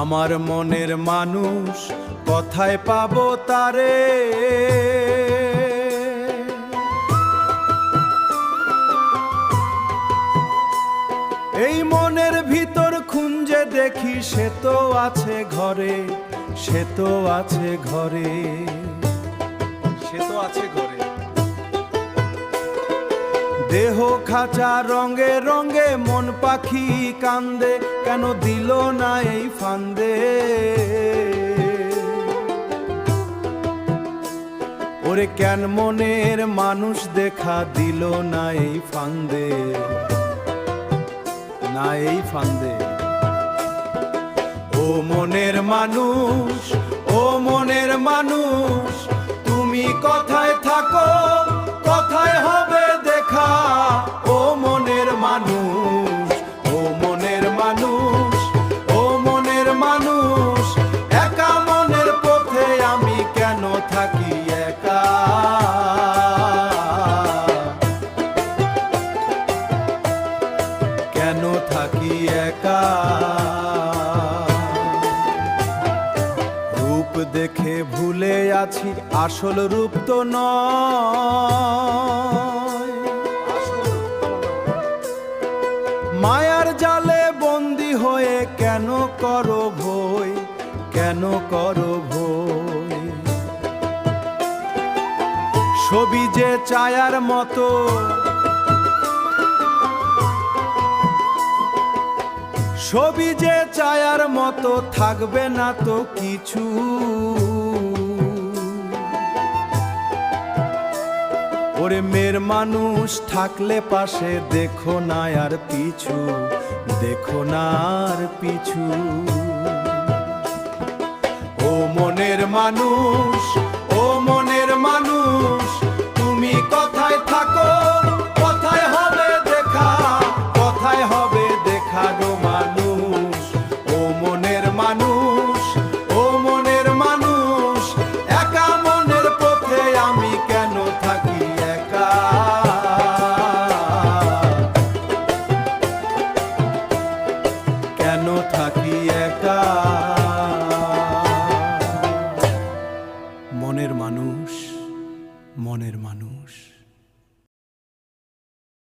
আমার মনের মানুষ কোথায় পাবো তারে, এই মনের ভিতর খুঁজে দেখি সে তো আছে ঘরে, সে তো আছে ঘরে, সে তো আছে ঘরে। দেহ খাঁচা রঙে রঙে মন পাখি কান্দে, কেন দিল না এই ফান্দে, ওরে কেন মনের মানুষ দেখা দিল না এই ফান্দে, না এই ফান্দে। ও মনের মানুষ, ও মনের মানুষ, তুমি কোথায় থাকো, কোথায় হবে দেখা, ও মনের মানুষ, ও মনের মানুষ, ও মনের মানুষ, একা মনের পথে আমি কেন থাকি একা, কেন থাকি একা। রূপ দেখে ভুলে আছি আসল রূপ তো নয়, মায়ার জালে বন্দী হয়ে কেন করো ভয়, কেন করো ভয়। ছবি যে ছায়ার মতো, ছবি যে ছায়ার মতো থাকবে না তো কিছু, ওরে মেয়ের মানুষ থাকলে পাশে দেখো না আর পিছু, দেখো না আর পিছু। ও মনের মানুষ, ও মনের মানুষ, তুমি কোথায় থাকো,